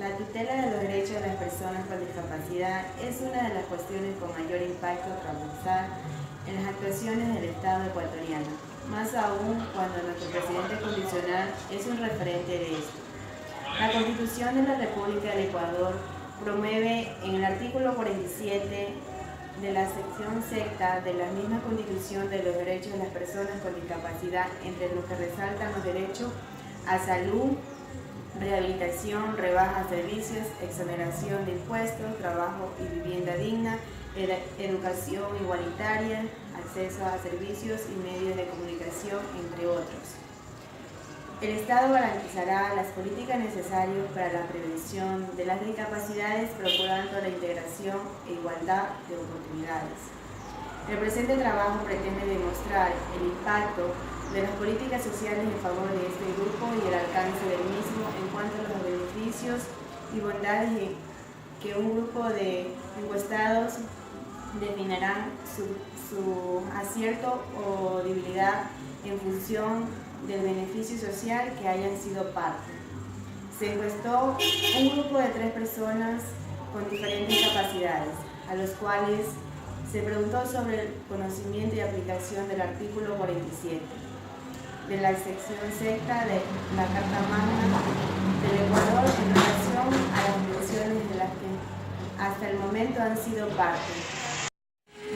La tutela de los derechos de las personas con discapacidad es una de las cuestiones con mayor impacto transversal en las actuaciones del Estado ecuatoriano, más aún cuando nuestro presidente condicional es un referente de esto. La Constitución de la República del Ecuador promueve en el artículo 47 de la sección sexta de la misma Constitución de los derechos de las personas con discapacidad, entre los que resaltan los derechos a salud, rehabilitación, rebaja de servicios, exoneración de impuestos, trabajo y vivienda digna, educación igualitaria, acceso a servicios y medios de comunicación, entre otros. El Estado garantizará las políticas necesarias para la prevención de las discapacidades, procurando la integración e igualdad de oportunidades. El presente trabajo pretende demostrar el impacto de las políticas sociales en favor de este grupo y el alcance del mismo en cuanto a los beneficios y bondades que un grupo de encuestados definirán su acierto o debilidad en función del beneficio social que hayan sido parte. Se encuestó un grupo de 3 personas con diferentes capacidades, a los cuales se preguntó sobre el conocimiento y aplicación del artículo 47 de la sección sexta de la Carta Magna del Ecuador en relación a las menciones de las que hasta el momento han sido parte.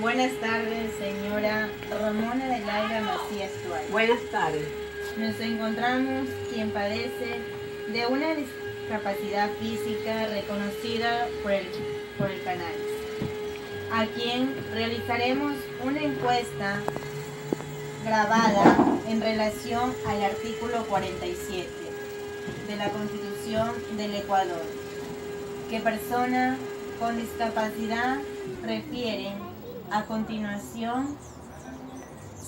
Buenas tardes, señora Ramona Adelaida Macías Tuay. Buenas tardes. Nos encontramos quien padece de una discapacidad física reconocida por el CANALIS, a quien realizaremos una encuesta grabada en relación al artículo 47 de la Constitución del Ecuador, que persona con discapacidad refiere. A continuación,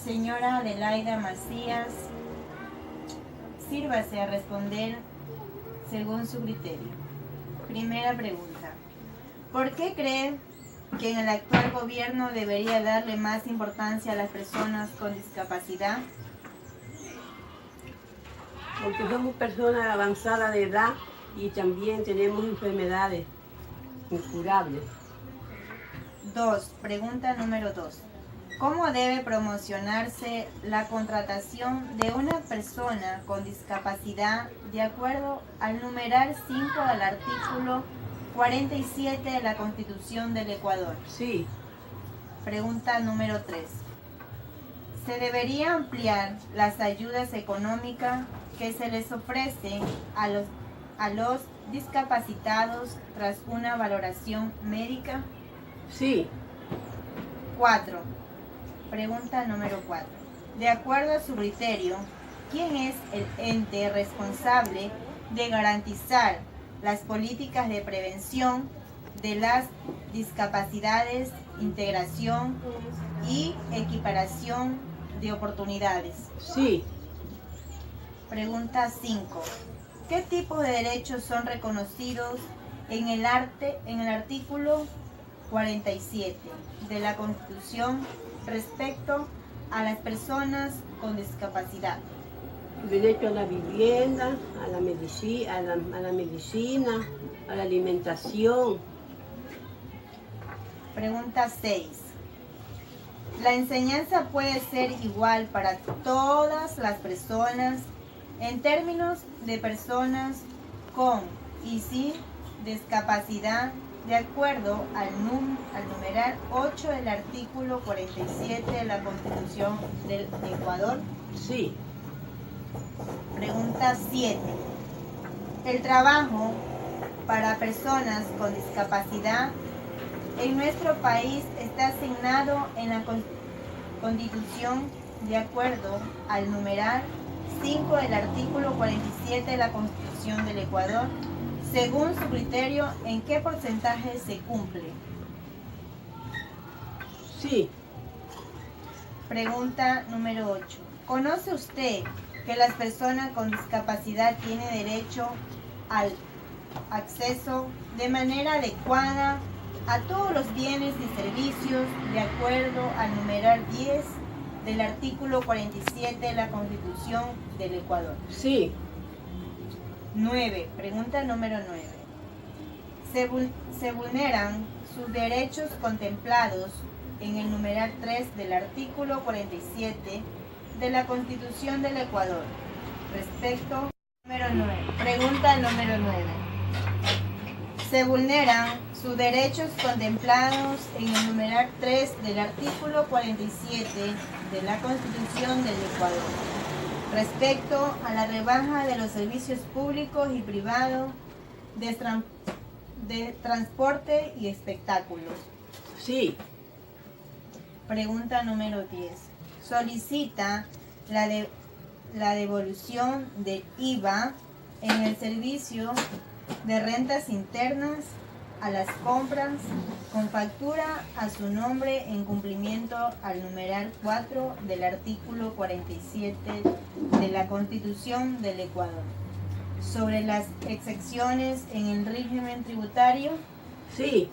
señora Adelaida Macías, sírvase a responder según su criterio. Primera pregunta. ¿Por qué cree que en el actual gobierno debería darle más importancia a las personas con discapacidad? Porque somos personas avanzadas de edad y también tenemos enfermedades incurables. 2. Pregunta número 2. ¿Cómo debe promocionarse la contratación de una persona con discapacidad de acuerdo al numeral 5 del artículo 47 de la Constitución del Ecuador? Sí. Pregunta número 3. ¿Se debería ampliar las ayudas económicas que se les ofrece a los discapacitados tras una valoración médica? Sí. 4. Pregunta número 4. De acuerdo a su criterio, ¿quién es el ente responsable de garantizar las políticas de prevención de las discapacidades, integración y equiparación de oportunidades? Sí. Pregunta 5. ¿Qué tipo de derechos son reconocidos en el artículo 47 de la Constitución respecto a las personas con discapacidad? Derecho a la vivienda, a la medicina, a la alimentación. Pregunta 6. ¿La enseñanza puede ser igual para todas las personas en términos de personas con y sin discapacidad, de acuerdo al numeral 8 del artículo 47 de la Constitución del Ecuador? Sí. Pregunta 7. ¿El trabajo para personas con discapacidad en nuestro país está asignado en la Constitución de acuerdo al numeral 5 del artículo 47 de la Constitución del Ecuador? Según su criterio, ¿en qué porcentaje se cumple? Sí. Pregunta número 8. ¿Conoce usted que las personas con discapacidad tienen derecho al acceso de manera adecuada a todos los bienes y servicios de acuerdo al numeral 10 del artículo 47 de la Constitución del Ecuador? Sí. 9. Pregunta número 9. Se vulneran sus derechos contemplados en el numeral 3 del artículo 47 de la Constitución del Ecuador. Respecto número 9. Pregunta número 9. Se vulneran sus derechos contemplados en el numeral 3 del artículo 47 de la Constitución del Ecuador, respecto a la rebaja de los servicios públicos y privados de transporte y espectáculos. Sí. Pregunta número 10. Solicita la devolución del IVA en el servicio de rentas internas a las compras con factura a su nombre en cumplimiento al numeral 4 del artículo 47 de la Constitución del Ecuador, sobre las excepciones en el régimen tributario. Sí.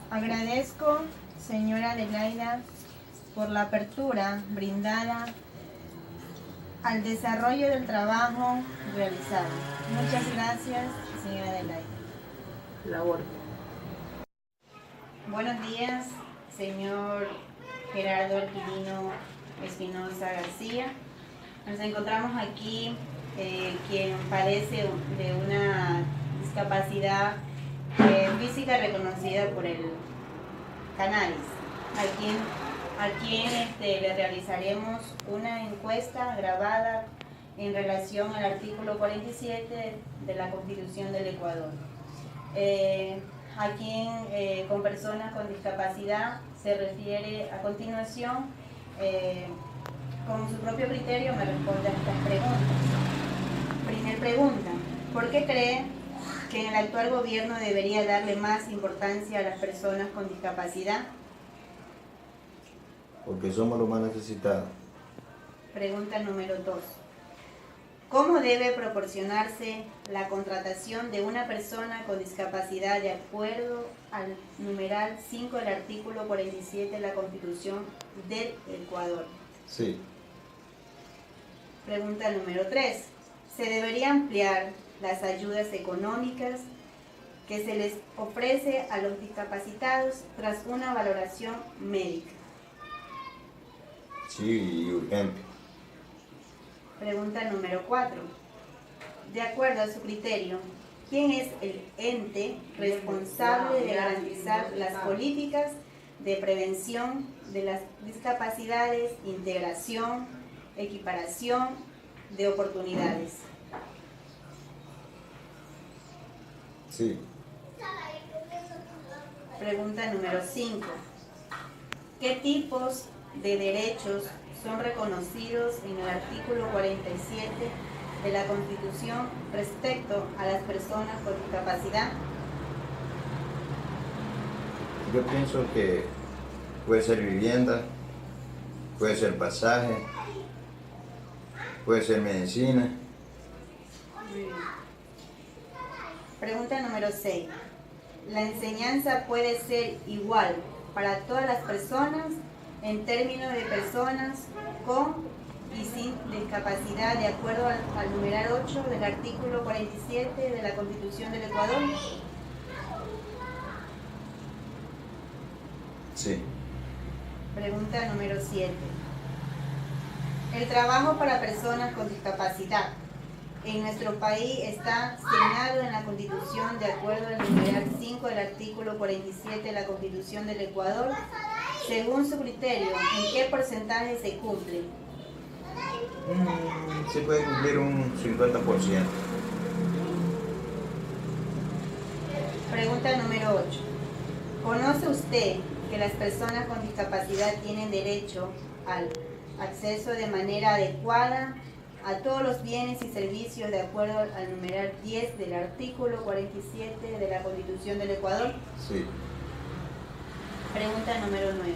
Agradezco, señora Adelaida, por la apertura brindada al desarrollo del trabajo realizado. Muchas gracias, señora Adelaida. La orden. Buenos días, señor Gerardo Aquilino Espinosa García. Nos encontramos aquí quien padece de una discapacidad física reconocida por el Canaris, a quien le realizaremos una encuesta grabada en relación al artículo 47 de la Constitución del Ecuador. A quien con personas con discapacidad se refiere a continuación, con su propio criterio me responde a estas preguntas. Primera pregunta: ¿por qué cree que el actual gobierno debería darle más importancia a las personas con discapacidad? Porque somos los más necesitados. Pregunta número 2. ¿Cómo debe proporcionarse la contratación de una persona con discapacidad de acuerdo al numeral 5 del artículo 47 de la Constitución del Ecuador? Sí. Pregunta número 3. ¿Se debería ampliar las ayudas económicas que se les ofrece a los discapacitados tras una valoración médica? Sí, y urgente. Pregunta número 4. De acuerdo a su criterio, ¿quién es el ente responsable de garantizar las políticas de prevención de las discapacidades, integración, equiparación de oportunidades? Sí. Pregunta número 5. ¿Qué tipos de derechos son reconocidos en el artículo 47 de la Constitución respecto a las personas con discapacidad? Yo pienso que puede ser vivienda, puede ser pasaje, puede ser medicina. Muy bien. Pregunta número 6. ¿La enseñanza puede ser igual para todas las personas en términos de personas con y sin discapacidad de acuerdo al numeral 8 del artículo 47 de la Constitución del Ecuador? Sí. Pregunta número 7. El trabajo para personas con discapacidad en nuestro país está asignado en la Constitución de acuerdo al numeral 5 del artículo 47 de la Constitución del Ecuador. Según su criterio, ¿en qué porcentaje se cumple? Se puede cumplir un 50%. Pregunta número 8. ¿Conoce usted que las personas con discapacidad tienen derecho al acceso de manera adecuada a todos los bienes y servicios de acuerdo al numeral 10 del artículo 47 de la Constitución del Ecuador? Sí. Pregunta número 9.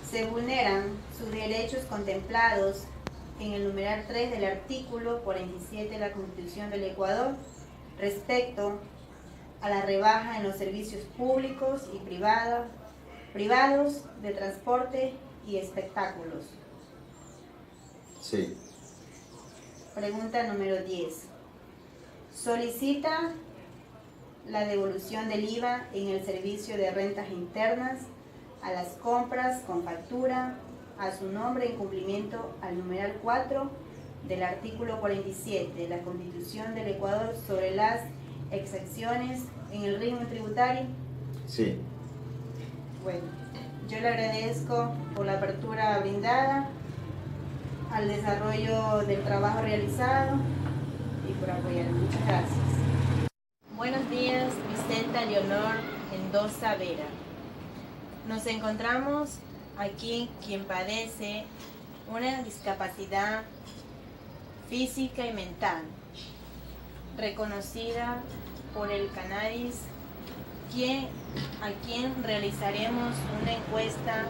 ¿Se vulneran sus derechos contemplados en el numeral 3 del artículo 47 de la Constitución del Ecuador respecto a la rebaja en los servicios públicos y privados de transporte y espectáculos? Sí. Pregunta número 10. Solicita la devolución del IVA en el servicio de rentas internas a las compras con factura a su nombre en cumplimiento al numeral 4 del artículo 47 de la Constitución del Ecuador sobre las exenciones en el régimen tributario? Sí. Bueno, yo le agradezco por la apertura brindada, al desarrollo del trabajo realizado y por apoyarme. Muchas gracias. Buenos días, Vicenta Leonor Mendoza Vera. Nos encontramos aquí quien padece una discapacidad física y mental, reconocida por el CANADIS, a quien realizaremos una encuesta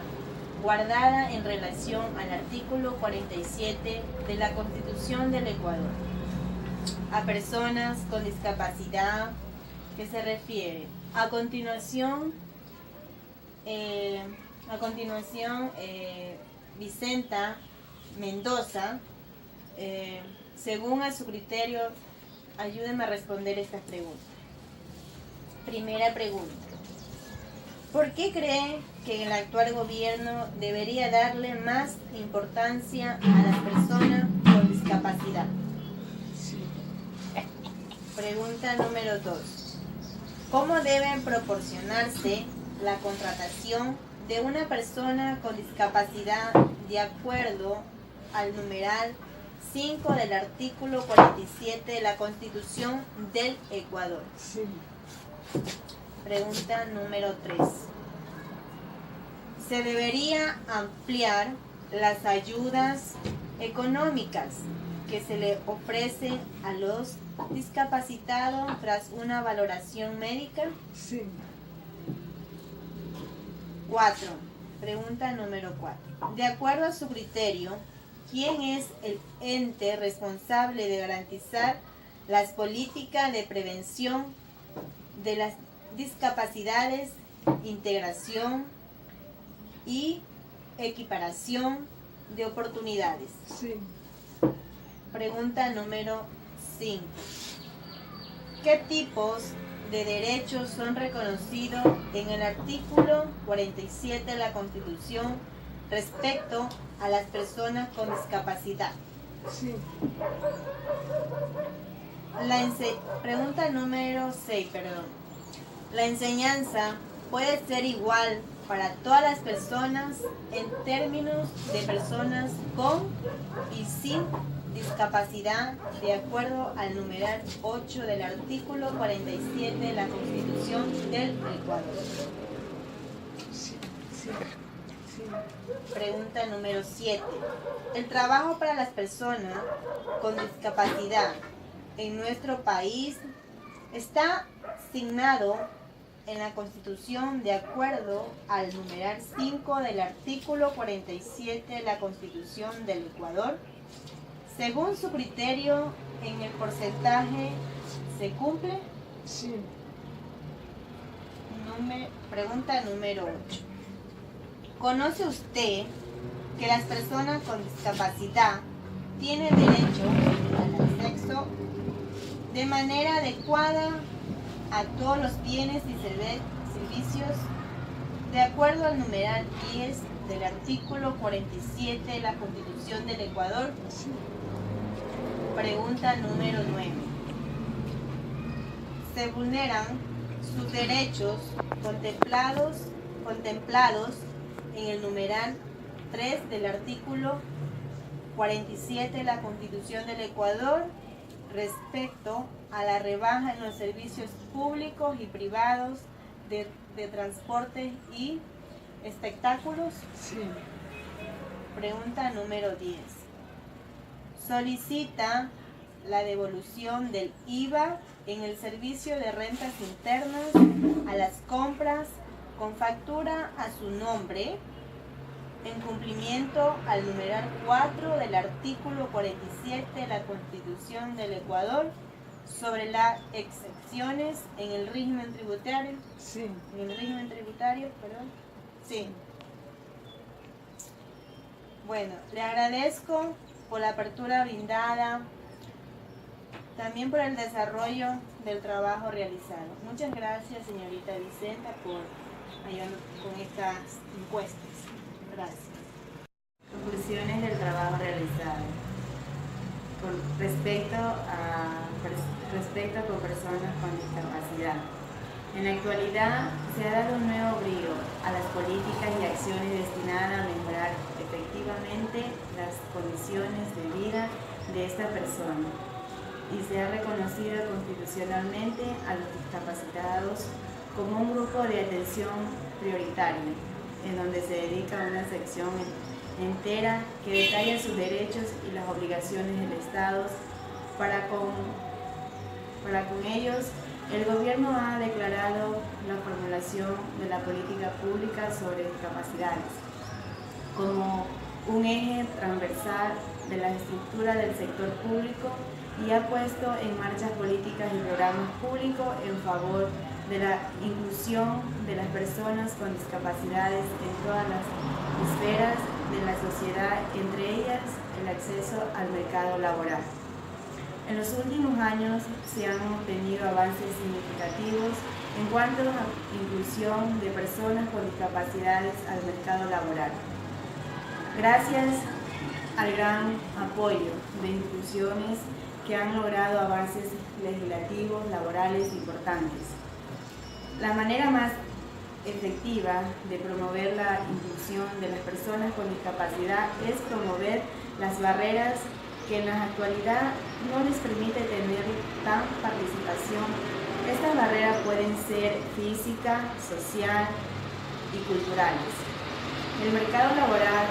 guardada en relación al artículo 47 de la Constitución del Ecuador, a personas con discapacidad, que se refiere. A continuación, Vicenta Mendoza, según a su criterio, ayúdenme a responder estas preguntas. Primera pregunta: ¿por qué cree que el actual gobierno debería darle más importancia a las personas con discapacidad? Pregunta número 2. ¿Cómo debe proporcionarse la contratación de una persona con discapacidad de acuerdo al numeral 5 del artículo 47 de la Constitución del Ecuador? Sí. Pregunta número 3. ¿Se debería ampliar las ayudas económicas que se le ofrecen a los discapacitados tras una valoración médica? Sí. 4. Pregunta número 4. De acuerdo a su criterio, ¿quién es el ente responsable de garantizar las políticas de prevención de las discapacidades, integración y equiparación de oportunidades? Sí. Pregunta número 5. ¿Qué tipos de derechos son reconocidos en el artículo 47 de la Constitución respecto a las personas con discapacidad? Sí. Pregunta número 6, ¿La enseñanza puede ser igual para todas las personas en términos de personas con y sin discapacidad de acuerdo al numeral 8 del artículo 47 de la Constitución del Ecuador? Sí. Sí. Sí. Pregunta número 7. ¿El trabajo para las personas con discapacidad en nuestro país está asignado en la Constitución de acuerdo al numeral 5 del artículo 47 de la Constitución del Ecuador? Según su criterio, ¿en el porcentaje se cumple? Sí. Pregunta número 8. ¿Conoce usted que las personas con discapacidad tienen derecho al acceso de manera adecuada a todos los bienes y servicios de acuerdo al numeral 10 del artículo 47 de la Constitución del Ecuador? Sí. Pregunta número 9. ¿Se vulneran sus derechos contemplados en el numeral 3 del artículo 47 de la Constitución del Ecuador respecto a la rebaja en los servicios públicos y privados de transporte y espectáculos? Sí. Pregunta número 10. Solicita la devolución del IVA en el servicio de rentas internas a las compras con factura a su nombre en cumplimiento al numeral 4 del artículo 47 de la Constitución del Ecuador sobre las exenciones en el régimen tributario. Sí. En el régimen tributario, perdón. Sí. Bueno, le agradezco por la apertura brindada, también por el desarrollo del trabajo realizado. Muchas gracias, señorita Vicenta, por ayudarnos con estas encuestas. Gracias. Conclusiones del trabajo realizado. Con respecto con personas con discapacidad. En la actualidad se ha dado un nuevo brío a las políticas y acciones destinadas a mejorar efectivamente las condiciones de vida de esta persona y se ha reconocido constitucionalmente a los discapacitados como un grupo de atención prioritaria, en donde se dedica una sección entera que detalla sus derechos y las obligaciones del Estado para con ellos. El gobierno ha declarado la formulación de la política pública sobre discapacidades como un eje transversal de la estructura del sector público y ha puesto en marcha políticas y programas públicos en favor de la inclusión de las personas con discapacidades en todas las esferas de la sociedad, entre ellas el acceso al mercado laboral. En los últimos años se han obtenido avances significativos en cuanto a la inclusión de personas con discapacidades al mercado laboral. Gracias al gran apoyo de instituciones que han logrado avances legislativos, laborales importantes. La manera más efectiva de promover la inclusión de las personas con discapacidad es promover las barreras que en la actualidad no les permite tener tan participación. Estas barreras pueden ser física, social y culturales. El mercado laboral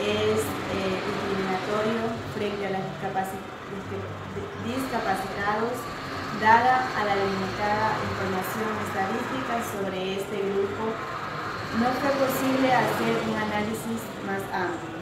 es discriminatorio frente a los discapacitados, dada a la limitada información estadística sobre este grupo. No fue posible hacer un análisis más amplio.